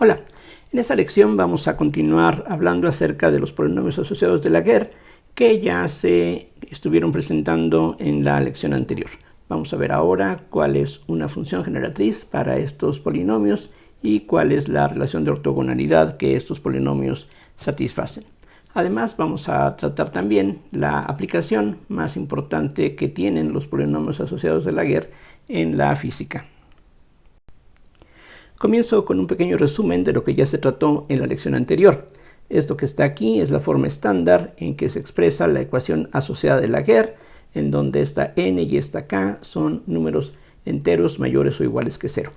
Hola, en esta lección vamos a continuar hablando acerca de los polinomios asociados de Laguerre que ya se estuvieron presentando en la lección anterior. Vamos a ver ahora cuál es una función generatriz para estos polinomios y cuál es la relación de ortogonalidad que estos polinomios satisfacen. Además, vamos a tratar también la aplicación más importante que tienen los polinomios asociados de Laguerre en la física. Comienzo con un pequeño resumen de lo que ya se trató en la lección anterior. Esto que está aquí es la forma estándar en que se expresa la ecuación asociada de Laguerre, en donde esta n y esta k son números enteros mayores o iguales que 0.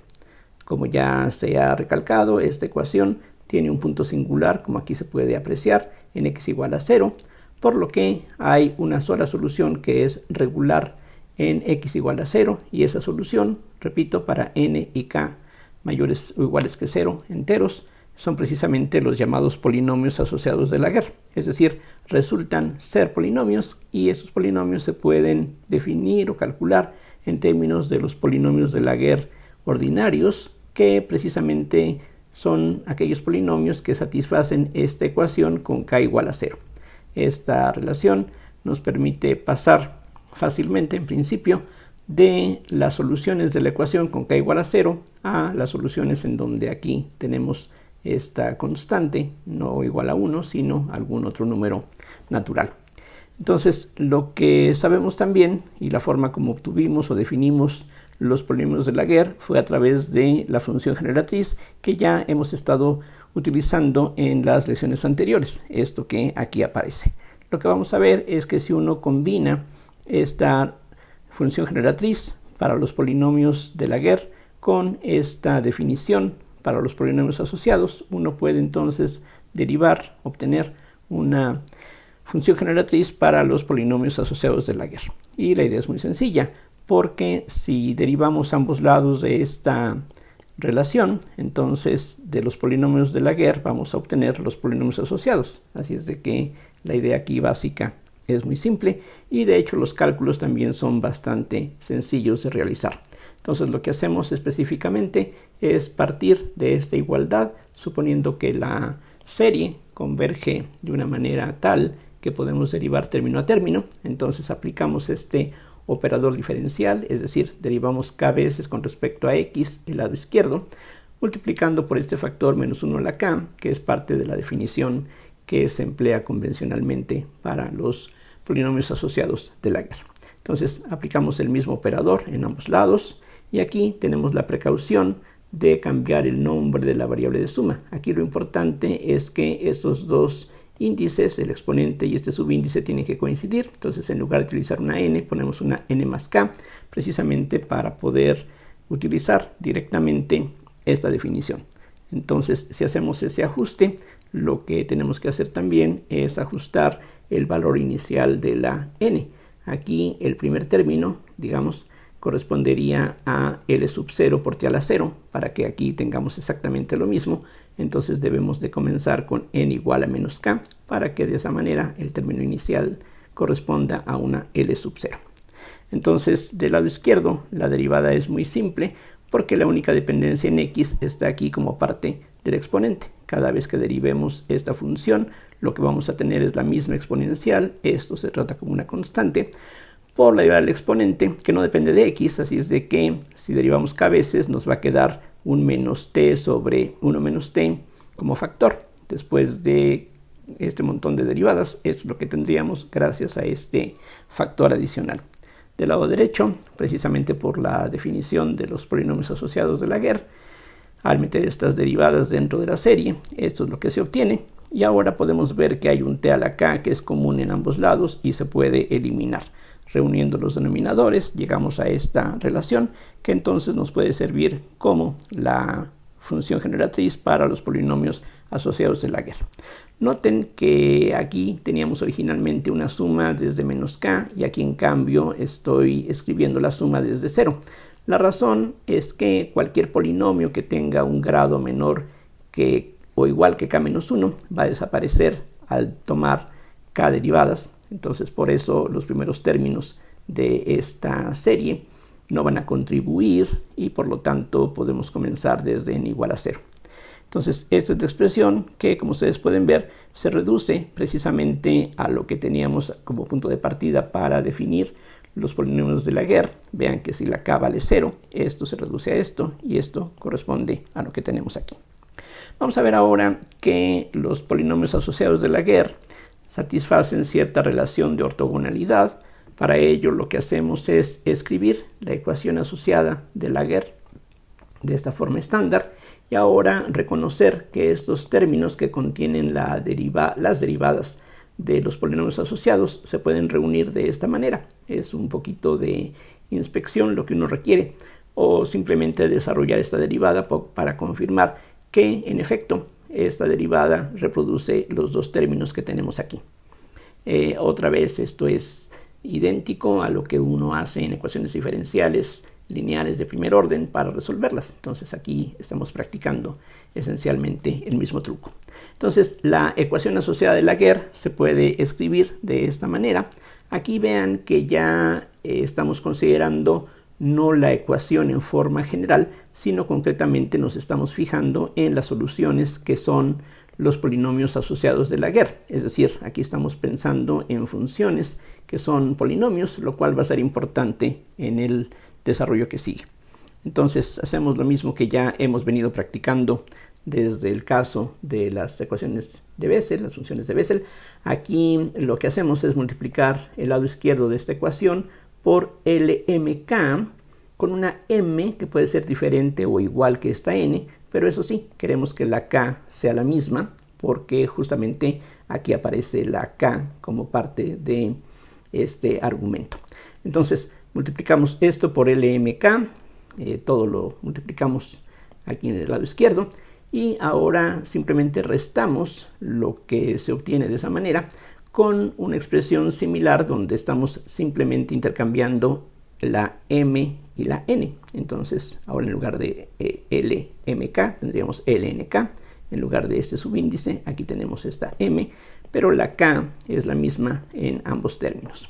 Como ya se ha recalcado, esta ecuación tiene un punto singular, como aquí se puede apreciar, en x igual a 0, por lo que hay una sola solución que es regular en x igual a 0, y esa solución, repito, para n y k mayores o iguales que 0 enteros, son precisamente los llamados polinomios asociados de Laguerre. Es decir, resultan ser polinomios y esos polinomios se pueden definir o calcular en términos de los polinomios de Laguerre ordinarios, que precisamente son aquellos polinomios que satisfacen esta ecuación con k igual a 0. Esta relación nos permite pasar fácilmente, en principio, de las soluciones de la ecuación con k igual a 0 a las soluciones en donde aquí tenemos esta constante, no igual a 1, sino algún otro número natural. Entonces, lo que sabemos también, y la forma como obtuvimos o definimos los polinomios de Laguerre, fue a través de la función generatriz que ya hemos estado utilizando en las lecciones anteriores, esto que aquí aparece. Lo que vamos a ver es que si uno combina esta función generatriz para los polinomios de Laguerre con esta definición para los polinomios asociados, uno puede entonces obtener una función generatriz para los polinomios asociados de Laguerre. Y la idea es muy sencilla, porque si derivamos ambos lados de esta relación, entonces de los polinomios de Laguerre vamos a obtener los polinomios asociados. Así es de que la idea aquí básica es muy simple y de hecho los cálculos también son bastante sencillos de realizar. Entonces lo que hacemos específicamente es partir de esta igualdad, suponiendo que la serie converge de una manera tal que podemos derivar término a término. Entonces aplicamos este operador diferencial, es decir, derivamos k veces con respecto a x el lado izquierdo, multiplicando por este factor menos 1 a la k, que es parte de la definición que se emplea convencionalmente para los polinomios asociados de Laguerre. Entonces aplicamos el mismo operador en ambos lados y aquí tenemos la precaución de cambiar el nombre de la variable de suma. Aquí lo importante es que estos dos índices, el exponente y este subíndice, tienen que coincidir. Entonces, en lugar de utilizar una n, ponemos una n más k, precisamente para poder utilizar directamente esta definición. Entonces, si hacemos ese ajuste, lo que tenemos que hacer también es ajustar el valor inicial de la n. Aquí el primer término, digamos, correspondería a L sub 0 por t a la 0, para que aquí tengamos exactamente lo mismo. Entonces debemos de comenzar con n igual a menos k, para que de esa manera el término inicial corresponda a una L sub 0. Entonces, del lado izquierdo, la derivada es muy simple, porque la única dependencia en x está aquí como parte del exponente. Cada vez que derivemos esta función, lo que vamos a tener es la misma exponencial, esto se trata como una constante, por la derivada del exponente, que no depende de x, así es de que si derivamos k veces nos va a quedar un menos t sobre 1 menos t como factor. Después de este montón de derivadas, esto es lo que tendríamos gracias a este factor adicional. Del lado derecho, precisamente por la definición de los polinomios asociados de Laguerre, al meter estas derivadas dentro de la serie, esto es lo que se obtiene. Y ahora podemos ver que hay un t a la k que es común en ambos lados y se puede eliminar. Reuniendo los denominadores, llegamos a esta relación que entonces nos puede servir como la función generatriz para los polinomios asociados de Laguerre. Noten que aquí teníamos originalmente una suma desde menos k y aquí en cambio estoy escribiendo la suma desde 0. La razón es que cualquier polinomio que tenga un grado menor que o igual que k menos 1 va a desaparecer al tomar k derivadas. Entonces, por eso los primeros términos de esta serie no van a contribuir y por lo tanto podemos comenzar desde n igual a 0. Entonces, esta es la expresión que, como ustedes pueden ver, se reduce precisamente a lo que teníamos como punto de partida para definir los polinomios de Laguerre. Vean que si la k vale 0, esto se reduce a esto y esto corresponde a lo que tenemos aquí. Vamos a ver ahora que los polinomios asociados de Laguerre satisfacen cierta relación de ortogonalidad. Para ello lo que hacemos es escribir la ecuación asociada de Laguerre de esta forma estándar y ahora reconocer que estos términos que contienen las derivadas de los polinomios asociados se pueden reunir de esta manera. Es un poquito de inspección lo que uno requiere, o simplemente desarrollar esta derivada para confirmar que en efecto esta derivada reproduce los dos términos que tenemos aquí. Otra vez esto es idéntico a lo que uno hace en ecuaciones diferenciales lineales de primer orden para resolverlas. Entonces aquí estamos practicando esencialmente el mismo truco. Entonces la ecuación asociada de Laguerre se puede escribir de esta manera. Aquí vean que ya estamos considerando no la ecuación en forma general, sino concretamente nos estamos fijando en las soluciones que son los polinomios asociados de Laguerre. Es decir, aquí estamos pensando en funciones que son polinomios, lo cual va a ser importante en el desarrollo que sigue. Entonces hacemos lo mismo que ya hemos venido practicando desde el caso de las ecuaciones de Bessel, las funciones de Bessel. Aquí lo que hacemos es multiplicar el lado izquierdo de esta ecuación por LMK con una m que puede ser diferente o igual que esta n, pero eso sí, queremos que la k sea la misma porque justamente aquí aparece la k como parte de este argumento. Entonces multiplicamos esto por LMK, todo lo multiplicamos aquí en el lado izquierdo y ahora simplemente restamos lo que se obtiene de esa manera con una expresión similar donde estamos simplemente intercambiando la m y la n. Entonces ahora en lugar de LMK tendríamos LNK, en lugar de este subíndice aquí tenemos esta m, pero la k es la misma en ambos términos.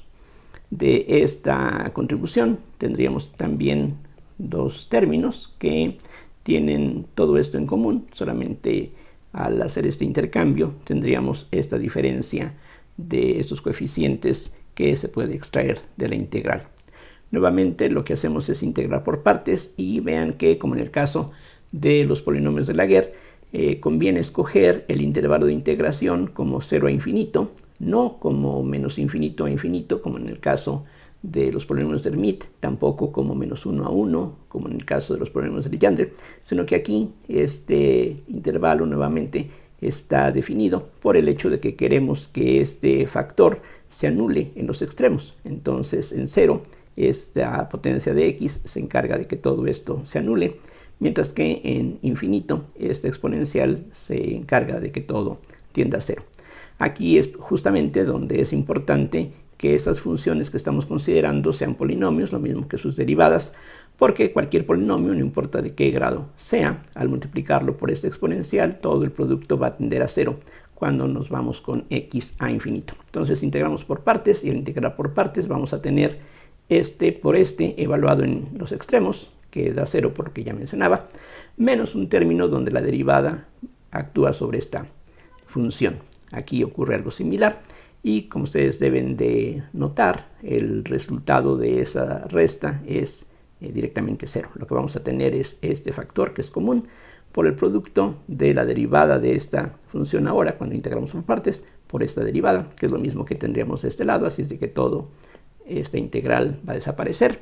De esta contribución tendríamos también dos términos que tienen todo esto en común, solamente al hacer este intercambio tendríamos esta diferencia de estos coeficientes que se puede extraer de la integral. Nuevamente lo que hacemos es integrar por partes y vean que, como en el caso de los polinomios de Laguerre, conviene escoger el intervalo de integración como 0 a infinito, no como menos infinito a infinito, como en el caso de los polinomios de Hermite, tampoco como menos 1 a 1, como en el caso de los polinomios de Legendre, sino que aquí este intervalo nuevamente está definido por el hecho de que queremos que este factor se anule en los extremos. Entonces en 0 esta potencia de x se encarga de que todo esto se anule, mientras que en infinito esta exponencial se encarga de que todo tienda a 0. Aquí es justamente donde es importante que esas funciones que estamos considerando sean polinomios, lo mismo que sus derivadas, porque cualquier polinomio, no importa de qué grado sea, al multiplicarlo por esta exponencial, todo el producto va a tender a 0 cuando nos vamos con x a infinito. Entonces integramos por partes y al integrar por partes vamos a tener este por este evaluado en los extremos, que da 0 por lo que ya mencionaba, menos un término donde la derivada actúa sobre esta función. Aquí ocurre algo similar y como ustedes deben de notar, el resultado de esa resta es directamente 0. Lo que vamos a tener es este factor que es común por el producto de la derivada de esta función ahora cuando integramos por partes por esta derivada, que es lo mismo que tendríamos de este lado, así es de que todo esta integral va a desaparecer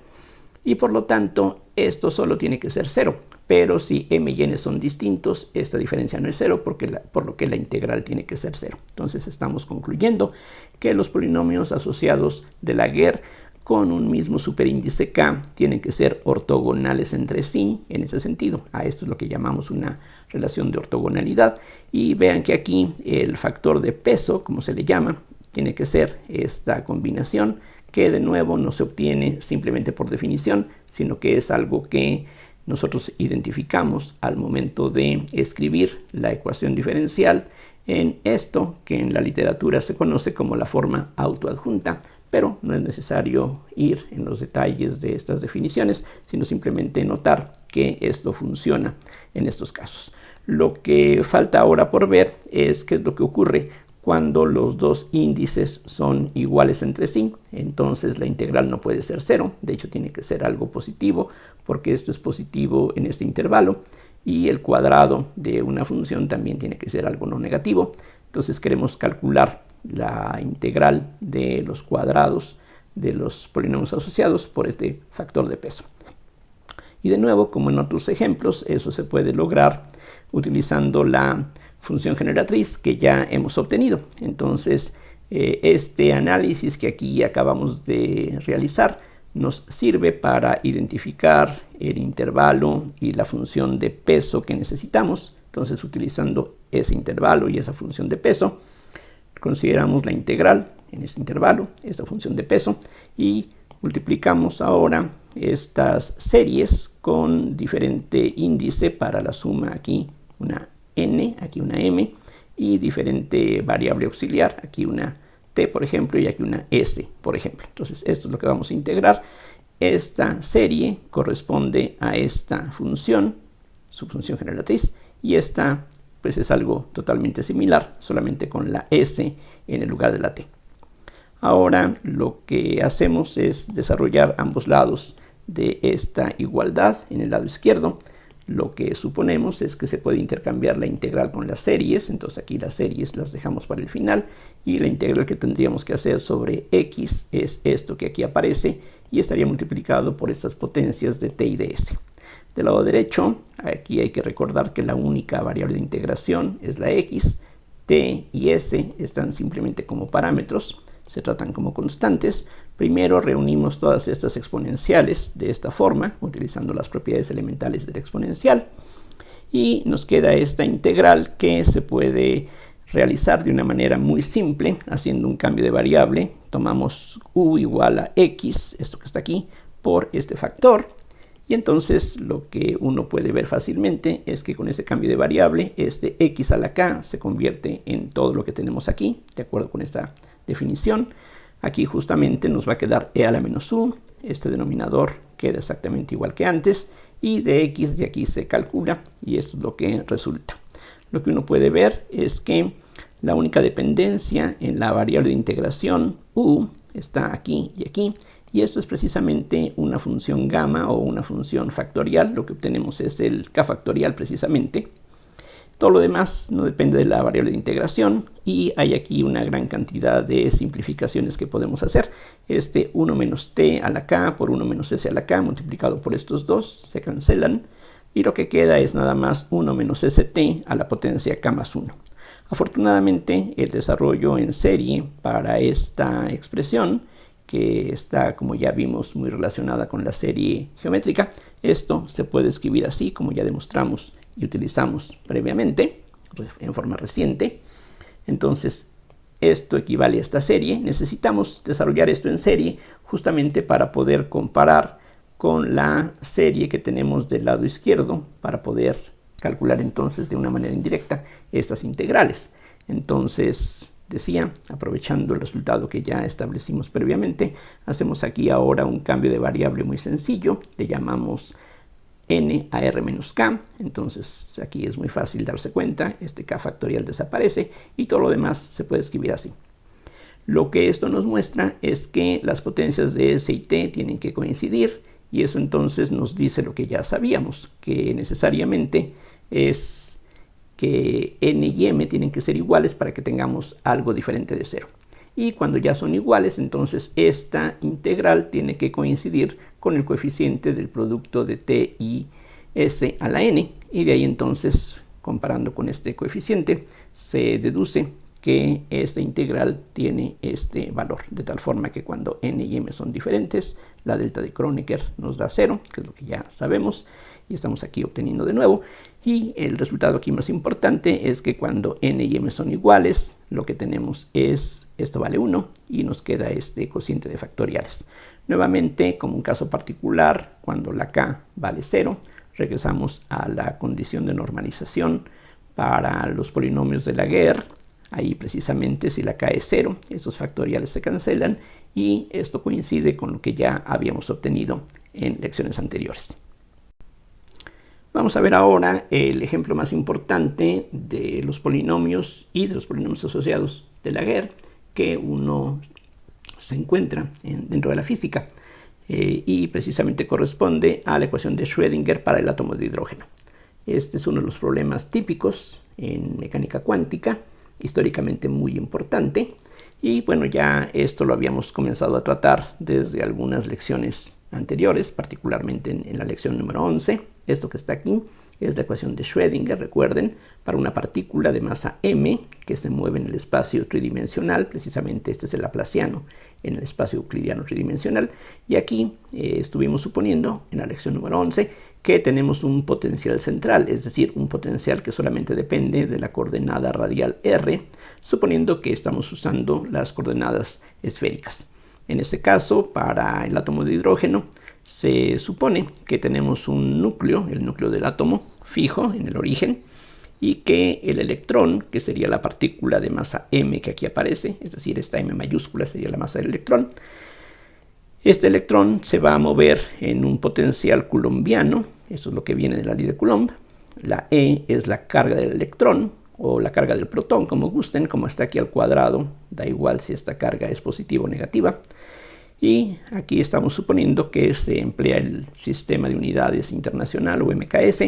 y por lo tanto esto solo tiene que ser 0, pero si m y n son distintos esta diferencia no es 0 por lo que la integral tiene que ser 0. Entonces estamos concluyendo que los polinomios asociados de Laguerre con un mismo superíndice k tienen que ser ortogonales entre sí en ese sentido. A esto es lo que llamamos una relación de ortogonalidad y vean que aquí el factor de peso, como se le llama, tiene que ser esta combinación que de nuevo no se obtiene simplemente por definición, sino que es algo que nosotros identificamos al momento de escribir la ecuación diferencial en esto que en la literatura se conoce como la forma autoadjunta, pero no es necesario ir en los detalles de estas definiciones, sino simplemente notar que esto funciona en estos casos. Lo que falta ahora por ver es qué es lo que ocurre cuando los dos índices son iguales entre sí. Entonces la integral no puede ser 0, de hecho tiene que ser algo positivo, porque esto es positivo en este intervalo, y el cuadrado de una función también tiene que ser algo no negativo. Entonces queremos calcular la integral de los cuadrados de los polinomios asociados por este factor de peso. Y de nuevo, como en otros ejemplos, eso se puede lograr utilizando la función generatriz que ya hemos obtenido. Entonces, este análisis que aquí acabamos de realizar nos sirve para identificar el intervalo y la función de peso que necesitamos. Entonces, utilizando ese intervalo y esa función de peso, consideramos la integral en este intervalo, esta función de peso, y multiplicamos ahora estas series con diferente índice para la suma, aquí una n, aquí una m, y diferente variable auxiliar, aquí una t, por ejemplo, y aquí una s, por ejemplo. Entonces, esto es lo que vamos a integrar. Esta serie corresponde a esta función, su función generatriz, y esta pues es algo totalmente similar, solamente con la s en el lugar de la t. Ahora lo que hacemos es desarrollar ambos lados de esta igualdad. En el lado izquierdo lo que suponemos es que se puede intercambiar la integral con las series, entonces aquí las series las dejamos para el final, y la integral que tendríamos que hacer sobre x es esto que aquí aparece, y estaría multiplicado por estas potencias de t y de s. Del lado derecho, aquí hay que recordar que la única variable de integración es la x. T y s están simplemente como parámetros, se tratan como constantes. Primero reunimos todas estas exponenciales de esta forma, utilizando las propiedades elementales de la exponencial, y nos queda esta integral que se puede realizar de una manera muy simple, haciendo un cambio de variable. Tomamos u igual a x, esto que está aquí, por este factor. Y entonces lo que uno puede ver fácilmente es que con este cambio de variable, este x a la k se convierte en todo lo que tenemos aquí, de acuerdo con esta definición. Aquí justamente nos va a quedar e a la menos u, este denominador queda exactamente igual que antes, y de x de aquí se calcula, y esto es lo que resulta. Lo que uno puede ver es que la única dependencia en la variable de integración u está aquí y aquí, y esto es precisamente una función gamma o una función factorial. Lo que obtenemos es el k factorial precisamente. Todo lo demás no depende de la variable de integración, y hay aquí una gran cantidad de simplificaciones que podemos hacer. Este 1 menos t a la k por 1 menos s a la k multiplicado por estos dos se cancelan, y lo que queda es nada más 1 menos st a la potencia k más 1. Afortunadamente, el desarrollo en serie para esta expresión, que está, como ya vimos, muy relacionada con la serie geométrica, esto se puede escribir así, como ya demostramos y utilizamos previamente, en forma reciente. Entonces, esto equivale a esta serie. Necesitamos desarrollar esto en serie justamente para poder comparar con la serie que tenemos del lado izquierdo, para poder calcular entonces de una manera indirecta estas integrales. Entonces, decía, aprovechando el resultado que ya establecimos previamente, hacemos aquí ahora un cambio de variable muy sencillo, le llamamos n a r menos k. Entonces aquí es muy fácil darse cuenta, este k factorial desaparece y todo lo demás se puede escribir así. Lo que esto nos muestra es que las potencias de s y t tienen que coincidir, y eso entonces nos dice lo que ya sabíamos, que necesariamente es que n y m tienen que ser iguales para que tengamos algo diferente de 0. Y cuando ya son iguales, entonces esta integral tiene que coincidir con el coeficiente del producto de t y s a la n, y de ahí entonces, comparando con este coeficiente, se deduce que esta integral tiene este valor, de tal forma que cuando n y m son diferentes, la delta de Kronecker nos da 0, que es lo que ya sabemos, y estamos aquí obteniendo de nuevo. Y el resultado aquí más importante es que cuando n y m son iguales, lo que tenemos es, esto vale 1, y nos queda este cociente de factoriales. Nuevamente, como un caso particular, cuando la k vale 0, regresamos a la condición de normalización para los polinomios de Laguerre, Ahí precisamente si la K es 0, esos factoriales se cancelan y esto coincide con lo que ya habíamos obtenido en lecciones anteriores. Vamos a ver ahora el ejemplo más importante de los polinomios y de los polinomios asociados de Laguerre que uno se encuentra dentro de la física y precisamente corresponde a la ecuación de Schrödinger para el átomo de hidrógeno. Este es uno de los problemas típicos en mecánica cuántica, históricamente muy importante, y bueno, ya esto lo habíamos comenzado a tratar desde algunas lecciones anteriores, particularmente en la lección número 11. Esto que está aquí es la ecuación de Schrödinger, recuerden, para una partícula de masa m que se mueve en el espacio tridimensional. Precisamente este es el laplaciano en el espacio euclidiano tridimensional, y aquí estuvimos suponiendo en la lección número 11 que tenemos un potencial central, es decir, un potencial que solamente depende de la coordenada radial r, suponiendo que estamos usando las coordenadas esféricas. En este caso, para el átomo de hidrógeno, se supone que tenemos un núcleo, el núcleo del átomo, fijo en el origen, y que el electrón, que sería la partícula de masa m que aquí aparece, es decir, esta m mayúscula sería la masa del electrón, este electrón se va a mover en un potencial coulombiano, eso es lo que viene de la ley de Coulomb. La E es la carga del electrón, o la carga del protón, como gusten, como está aquí al cuadrado, da igual si esta carga es positiva o negativa. Y aquí estamos suponiendo que se emplea el sistema de unidades internacional o MKS.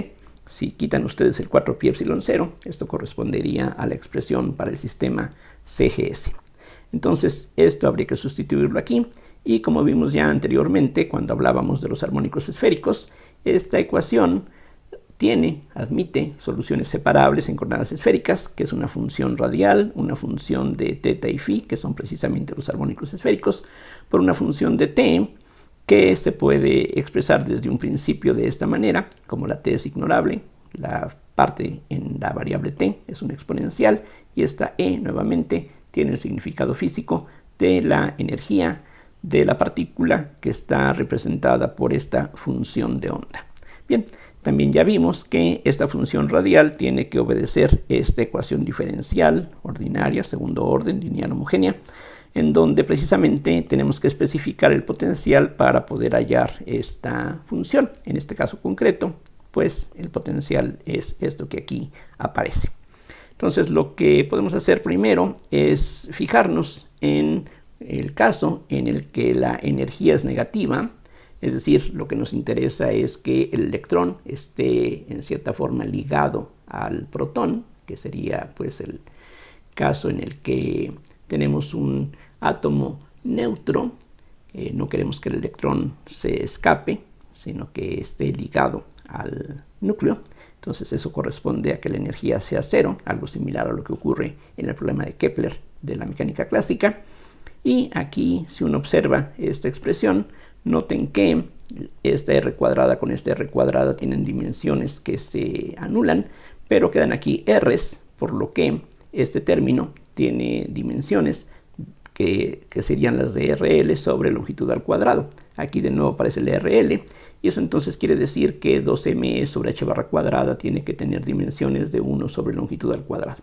Si quitan ustedes el 4pi epsilon 0, esto correspondería a la expresión para el sistema CGS. Entonces, esto habría que sustituirlo aquí. Y como vimos ya anteriormente, cuando hablábamos de los armónicos esféricos, esta ecuación admite soluciones separables en coordenadas esféricas, que es una función radial, una función de teta y phi, que son precisamente los armónicos esféricos, por una función de t, que se puede expresar desde un principio de esta manera, como la t es ignorable, la parte en la variable t es una exponencial, y esta e nuevamente tiene el significado físico de la energía de la partícula que está representada por esta función de onda. Bien, también ya vimos que esta función radial tiene que obedecer esta ecuación diferencial ordinaria, segundo orden, lineal homogénea, en donde precisamente tenemos que especificar el potencial para poder hallar esta función. En este caso concreto, pues el potencial es esto que aquí aparece. Entonces, lo que podemos hacer primero es fijarnos en el caso en el que la energía es negativa, es decir, lo que nos interesa es que el electrón esté en cierta forma ligado al protón, que sería pues el caso en el que tenemos un átomo neutro. No queremos que el electrón se escape, sino que esté ligado al núcleo. Entonces eso corresponde a que la energía sea cero, algo similar a lo que ocurre en el problema de Kepler de la mecánica clásica. Y aquí, si uno observa esta expresión, noten que esta r cuadrada con esta r cuadrada tienen dimensiones que se anulan, pero quedan aquí r's, por lo que este término tiene dimensiones que serían las de rl sobre longitud al cuadrado. Aquí de nuevo aparece el rl, y eso entonces quiere decir que 2m sobre h barra cuadrada tiene que tener dimensiones de 1 sobre longitud al cuadrado.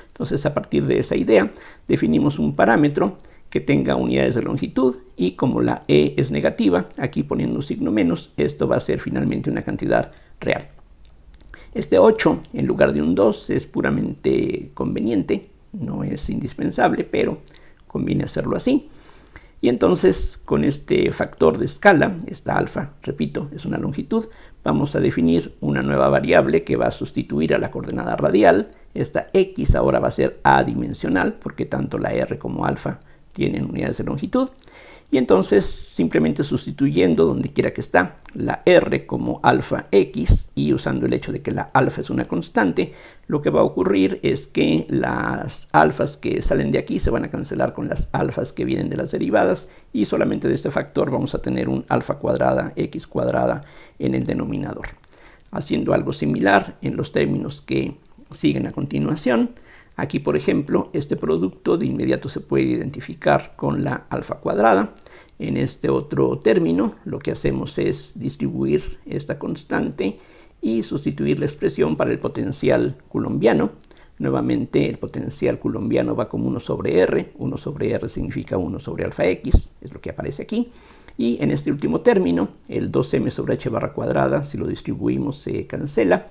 Entonces, a partir de esa idea, definimos un parámetro que tenga unidades de longitud, y como la e es negativa, aquí poniendo un signo menos, esto va a ser finalmente una cantidad real. Este 8 en lugar de un 2 es puramente conveniente, no es indispensable, pero conviene hacerlo así. Y entonces, con este factor de escala, esta alfa, repito, es una longitud, vamos a definir una nueva variable que va a sustituir a la coordenada radial. Esta x ahora va a ser adimensional, porque tanto la r como alfa tienen unidades de longitud, y entonces simplemente sustituyendo donde quiera que está la r como alfa x y usando el hecho de que la alfa es una constante, lo que va a ocurrir es que las alfas que salen de aquí se van a cancelar con las alfas que vienen de las derivadas, y solamente de este factor vamos a tener un alfa cuadrada x cuadrada en el denominador. Haciendo algo similar en los términos que siguen a continuación, aquí, por ejemplo, este producto de inmediato se puede identificar con la alfa cuadrada. En este otro término, lo que hacemos es distribuir esta constante y sustituir la expresión para el potencial coulombiano. Nuevamente el potencial coulombiano va como 1 sobre R. 1 sobre R significa 1 sobre alfa X, es lo que aparece aquí. Y en este último término, el 2m sobre h barra cuadrada, si lo distribuimos, se cancela.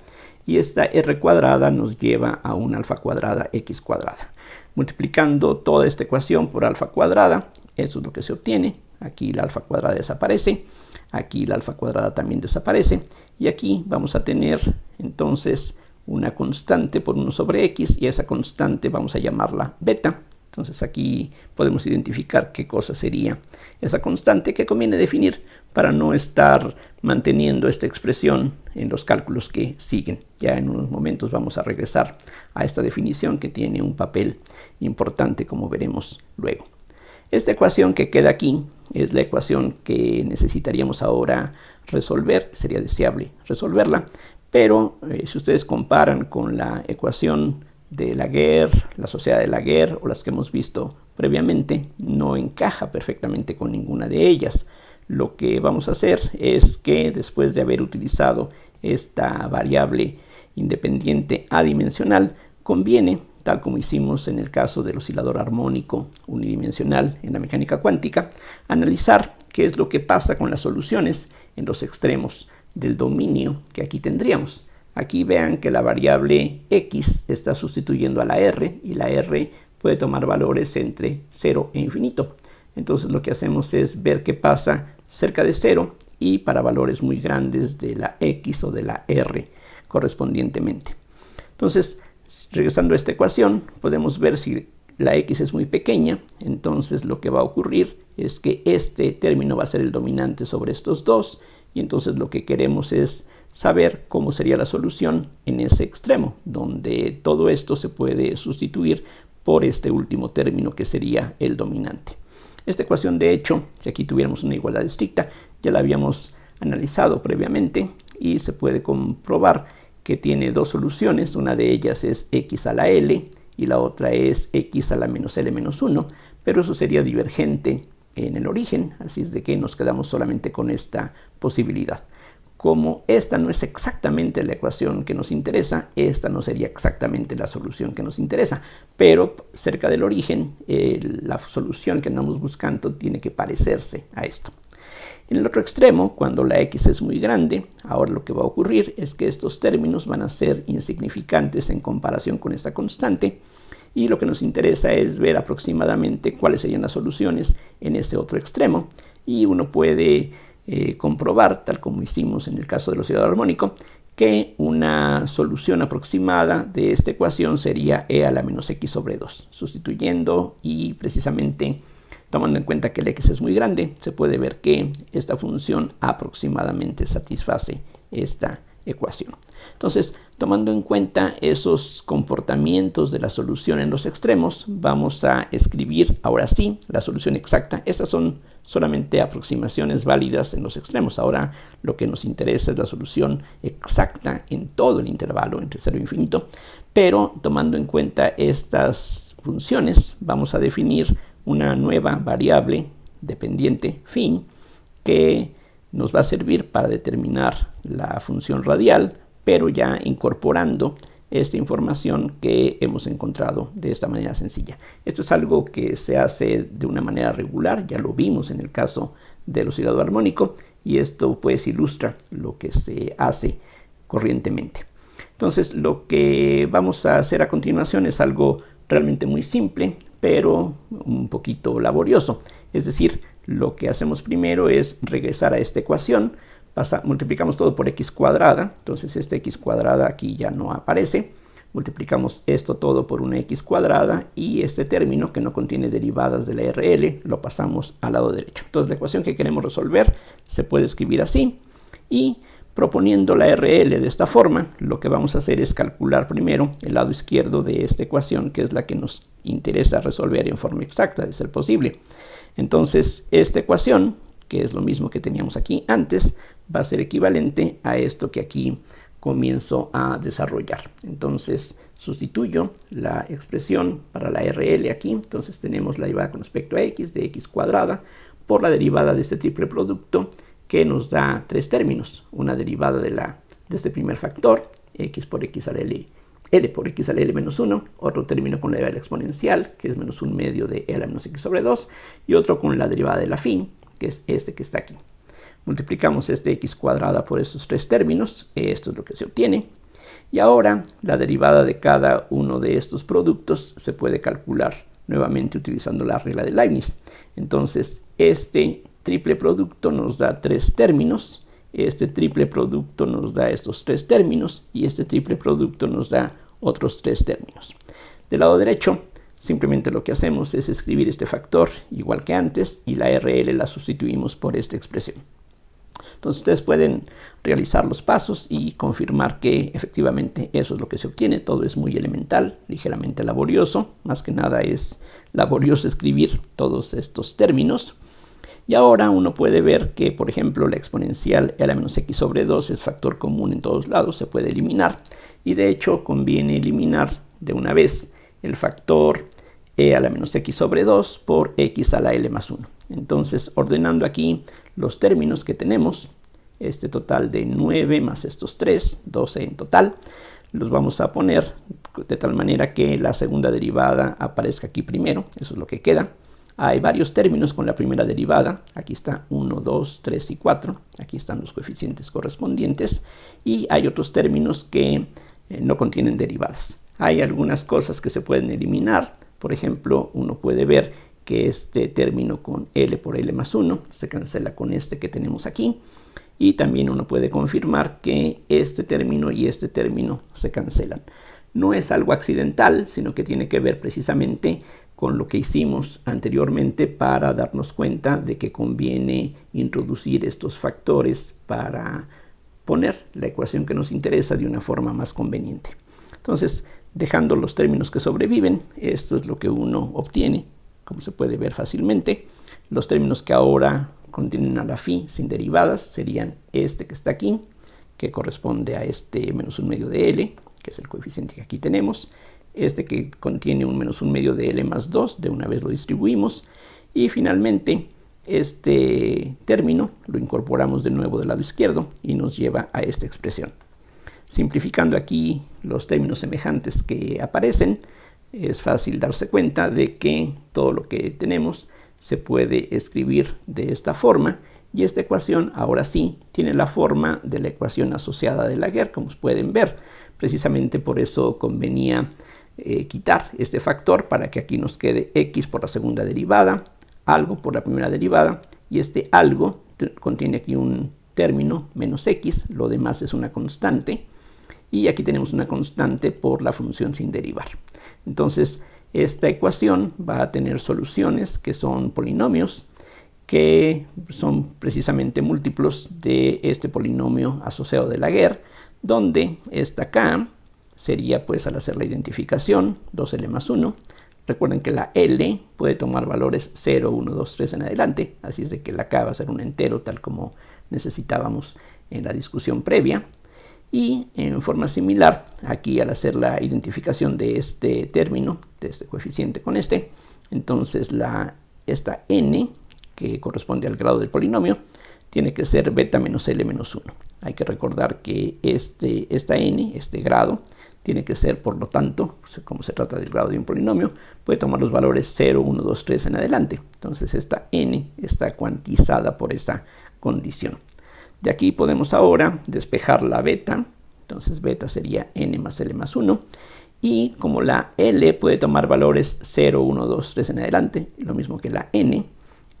Y esta r cuadrada nos lleva a una alfa cuadrada x cuadrada. Multiplicando toda esta ecuación por alfa cuadrada, eso es lo que se obtiene. Aquí la alfa cuadrada desaparece, aquí la alfa cuadrada también desaparece, y aquí vamos a tener entonces una constante por 1 sobre x, y esa constante vamos a llamarla beta. Entonces aquí podemos identificar qué cosa sería esa constante que conviene definir para no estar manteniendo esta expresión en los cálculos que siguen. Ya en unos momentos vamos a regresar a esta definición que tiene un papel importante, como veremos luego. Esta ecuación que queda aquí es la ecuación que necesitaríamos ahora resolver. Sería deseable resolverla, pero si ustedes comparan con la ecuación de Laguerre, la sociedad de Laguerre o las que hemos visto previamente, no encaja perfectamente con ninguna de ellas. Lo que vamos a hacer es que después de haber utilizado esta variable independiente adimensional, conviene, tal como hicimos en el caso del oscilador armónico unidimensional en la mecánica cuántica, analizar qué es lo que pasa con las soluciones en los extremos del dominio que aquí tendríamos. Aquí vean que la variable x está sustituyendo a la r, y la r puede tomar valores entre 0 e infinito. Entonces lo que hacemos es ver qué pasa cerca de 0 y para valores muy grandes de la x o de la r correspondientemente. Entonces, regresando a esta ecuación, podemos ver si la x es muy pequeña, entonces lo que va a ocurrir es que este término va a ser el dominante sobre estos dos, y entonces lo que queremos es saber cómo sería la solución en ese extremo, donde todo esto se puede sustituir por este último término que sería el dominante. Esta ecuación, de hecho, si aquí tuviéramos una igualdad estricta, ya la habíamos analizado previamente y se puede comprobar que tiene dos soluciones. Una de ellas es x a la l y la otra es x a la menos l menos 1, pero eso sería divergente en el origen, así es de que nos quedamos solamente con esta posibilidad. Como esta no es exactamente la ecuación que nos interesa, esta no sería exactamente la solución que nos interesa, pero cerca del origen, la solución que andamos buscando tiene que parecerse a esto. En el otro extremo, cuando la x es muy grande, ahora lo que va a ocurrir es que estos términos van a ser insignificantes en comparación con esta constante, y lo que nos interesa es ver aproximadamente cuáles serían las soluciones en ese otro extremo, y uno puede comprobar, tal como hicimos en el caso del oscilador armónico, que una solución aproximada de esta ecuación sería e a la menos x sobre 2. Sustituyendo y precisamente tomando en cuenta que el x es muy grande, se puede ver que esta función aproximadamente satisface esta ecuación. Entonces, tomando en cuenta esos comportamientos de la solución en los extremos, vamos a escribir ahora sí la solución exacta. Estas son solamente aproximaciones válidas en los extremos. Ahora lo que nos interesa es la solución exacta en todo el intervalo entre 0 e infinito. Pero tomando en cuenta estas funciones, vamos a definir una nueva variable dependiente fin que nos va a servir para determinar la función radial, pero ya incorporando esta información que hemos encontrado de esta manera sencilla. Esto es algo que se hace de una manera regular, ya lo vimos en el caso del oscilador armónico, y esto pues ilustra lo que se hace corrientemente. Entonces lo que vamos a hacer a continuación es algo realmente muy simple, pero un poquito laborioso. Es decir, lo que hacemos primero es regresar a esta ecuación, multiplicamos todo por x cuadrada, entonces esta x cuadrada aquí ya no aparece, multiplicamos esto todo por una x cuadrada y este término que no contiene derivadas de la RL lo pasamos al lado derecho. Entonces la ecuación que queremos resolver se puede escribir así, y proponiendo la RL de esta forma, lo que vamos a hacer es calcular primero el lado izquierdo de esta ecuación, que es la que nos interesa resolver en forma exacta, de ser posible. Entonces esta ecuación, que es lo mismo que teníamos aquí antes, va a ser equivalente a esto que aquí comienzo a desarrollar. Entonces sustituyo la expresión para la RL aquí, entonces tenemos la derivada con respecto a x de x cuadrada por la derivada de este triple producto, que nos da tres términos, una derivada de este primer factor, x por x a la l L por x a la L menos 1, otro término con la derivada exponencial, que es menos 1 medio de L a menos x sobre 2, y otro con la derivada de la fin, que es este que está aquí. Multiplicamos este x cuadrada por estos tres términos, esto es lo que se obtiene. Y ahora la derivada de cada uno de estos productos se puede calcular nuevamente utilizando la regla de Leibniz. Entonces, este triple producto nos da tres términos, este triple producto nos da estos tres términos y este triple producto nos da otros tres términos. Del lado derecho, simplemente lo que hacemos es escribir este factor igual que antes y la RL la sustituimos por esta expresión. Entonces ustedes pueden realizar los pasos y confirmar que efectivamente eso es lo que se obtiene. Todo es muy elemental, ligeramente laborioso. Más que nada es laborioso escribir todos estos términos. Y ahora uno puede ver que, por ejemplo, la exponencial e a la menos x sobre 2 es factor común en todos lados, se puede eliminar. Y de hecho conviene eliminar de una vez el factor e a la menos x sobre 2 por x a la L más 1. Entonces, ordenando aquí los términos que tenemos, este total de 9 más estos 3, 12 en total, los vamos a poner de tal manera que la segunda derivada aparezca aquí primero, eso es lo que queda. Hay varios términos con la primera derivada, aquí está 1, 2, 3 y 4, aquí están los coeficientes correspondientes, y hay otros términos que no contienen derivadas. Hay algunas cosas que se pueden eliminar, por ejemplo, uno puede ver que este término con L por L más 1 se cancela con este que tenemos aquí, y también uno puede confirmar que este término y este término se cancelan. No es algo accidental, sino que tiene que ver precisamente con lo que hicimos anteriormente para darnos cuenta de que conviene introducir estos factores para poner la ecuación que nos interesa de una forma más conveniente. Entonces, dejando los términos que sobreviven, esto es lo que uno obtiene, como se puede ver fácilmente. Los términos que ahora contienen a la phi sin derivadas serían este que está aquí, que corresponde a este menos 1 medio de L, que es el coeficiente que aquí tenemos. Este que contiene un menos 1 medio de L más 2, de una vez lo distribuimos. Y finalmente, este término lo incorporamos de nuevo del lado izquierdo y nos lleva a esta expresión. Simplificando aquí los términos semejantes que aparecen, es fácil darse cuenta de que todo lo que tenemos se puede escribir de esta forma, y esta ecuación ahora sí tiene la forma de la ecuación asociada de Laguerre, como pueden ver. Precisamente por eso convenía quitar este factor para que aquí nos quede x por la segunda derivada, algo por la primera derivada, y este algo contiene aquí un término menos x, lo demás es una constante, y aquí tenemos una constante por la función sin derivar. Entonces, esta ecuación va a tener soluciones que son polinomios, que son precisamente múltiplos de este polinomio asociado de Laguerre, donde esta k sería, pues, al hacer la identificación, 2L más 1. Recuerden que la L puede tomar valores 0, 1, 2, 3 en adelante, así es de que la k va a ser un entero, tal como necesitábamos en la discusión previa. Y en forma similar, aquí al hacer la identificación de este término, de este coeficiente con este, entonces esta n, que corresponde al grado del polinomio, tiene que ser beta menos L menos 1. Hay que recordar que esta n, este grado, tiene que ser, por lo tanto, como se trata del grado de un polinomio, puede tomar los valores 0, 1, 2, 3 en adelante. Entonces esta n está cuantizada por esa condición. De aquí podemos ahora despejar la beta, entonces beta sería n más L más 1, y como la L puede tomar valores 0, 1, 2, 3 en adelante, lo mismo que la n,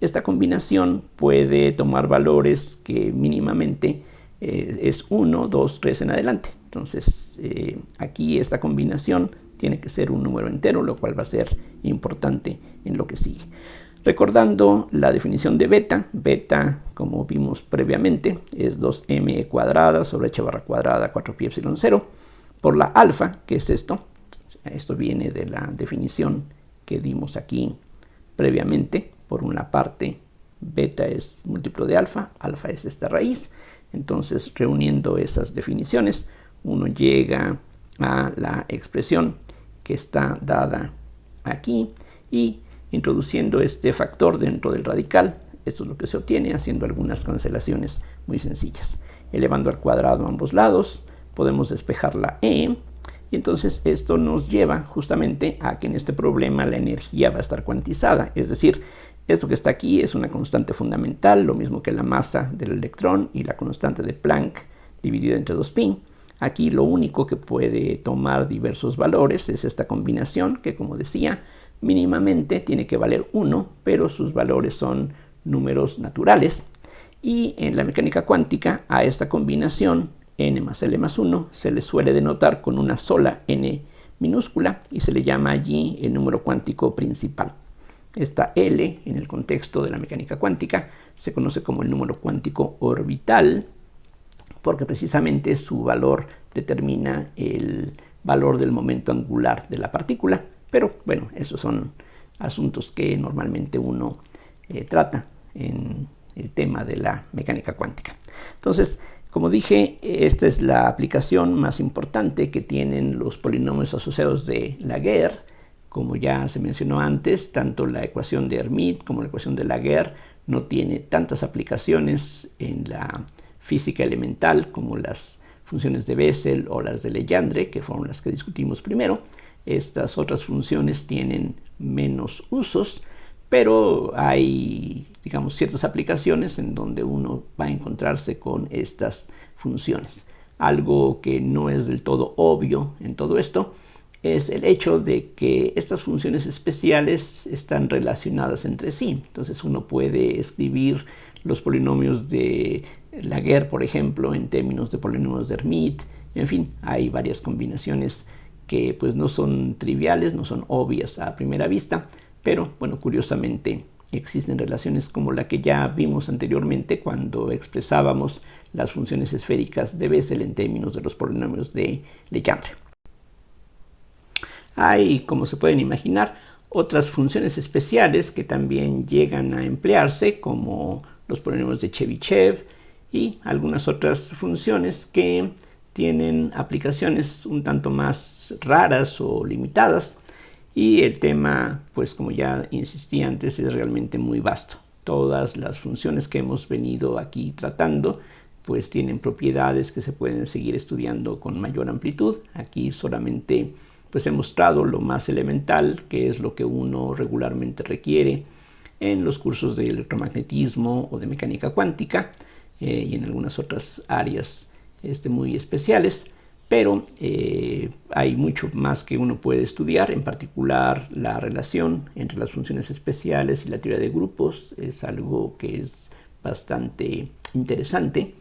esta combinación puede tomar valores que mínimamente es 1, 2, 3 en adelante. Entonces aquí esta combinación tiene que ser un número entero, lo cual va a ser importante en lo que sigue. Recordando la definición de beta, beta, como vimos previamente, es 2m cuadrada sobre h barra cuadrada 4pi epsilon 0 por la alfa, que es esto. Esto viene de la definición que dimos aquí previamente. Por una parte, beta es múltiplo de alfa es esta raíz. Entonces, reuniendo esas definiciones, uno llega a la expresión que está dada aquí y introduciendo este factor dentro del radical. Esto es lo que se obtiene haciendo algunas cancelaciones muy sencillas. Elevando al cuadrado a ambos lados, podemos despejar la e, Y entonces esto nos lleva justamente a que en este problema la energía va a estar cuantizada, es decir, esto que está aquí es una constante fundamental, lo mismo que la masa del electrón y la constante de Planck dividida entre 2pi. Aquí lo único que puede tomar diversos valores es esta combinación que, como decía, mínimamente tiene que valer 1, pero sus valores son números naturales. Y en la mecánica cuántica a esta combinación n más l más 1 se le suele denotar con una sola n minúscula y se le llama allí el número cuántico principal. Esta L, en el contexto de la mecánica cuántica, se conoce como el número cuántico orbital, porque precisamente su valor determina el valor del momento angular de la partícula. Pero bueno, esos son asuntos que normalmente uno trata en el tema de la mecánica cuántica. Entonces, como dije, esta es la aplicación más importante que tienen los polinomios asociados de Laguerre. Como ya se mencionó antes, tanto la ecuación de Hermite como la ecuación de Laguerre no tiene tantas aplicaciones en la física elemental como las funciones de Bessel o las de Legendre, que fueron las que discutimos primero. Estas otras funciones tienen menos usos, pero hay, digamos, ciertas aplicaciones en donde uno va a encontrarse con estas funciones. Algo que no es del todo obvio en todo esto es el hecho de que estas funciones especiales están relacionadas entre sí. Entonces uno puede escribir los polinomios de Laguerre, por ejemplo, en términos de polinomios de Hermite. En fin, hay varias combinaciones que pues no son triviales, no son obvias a primera vista, pero bueno, curiosamente existen relaciones como la que ya vimos anteriormente cuando expresábamos las funciones esféricas de Bessel en términos de los polinomios de Legendre. Hay, como se pueden imaginar, otras funciones especiales que también llegan a emplearse, como los polinomios de Chebyshev y algunas otras funciones que tienen aplicaciones un tanto más raras o limitadas. Y el tema, pues como ya insistí antes, es realmente muy vasto. Todas las funciones que hemos venido aquí tratando pues tienen propiedades que se pueden seguir estudiando con mayor amplitud. Aquí solamente pues he mostrado lo más elemental, que es lo que uno regularmente requiere en los cursos de electromagnetismo o de mecánica cuántica y en algunas otras áreas muy especiales. Pero hay mucho más que uno puede estudiar, en particular la relación entre las funciones especiales y la teoría de grupos. Es algo que es bastante interesante.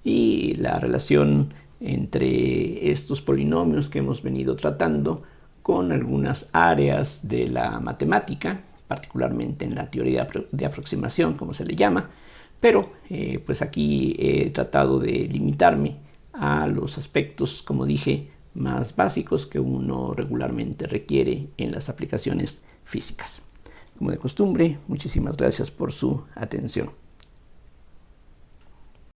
Y la relación entre estos polinomios que hemos venido tratando con algunas áreas de la matemática, particularmente en la teoría de aproximación, como se le llama. Pero pues aquí he tratado de limitarme a los aspectos, como dije, más básicos que uno regularmente requiere en las aplicaciones físicas. Como de costumbre, muchísimas gracias por su atención.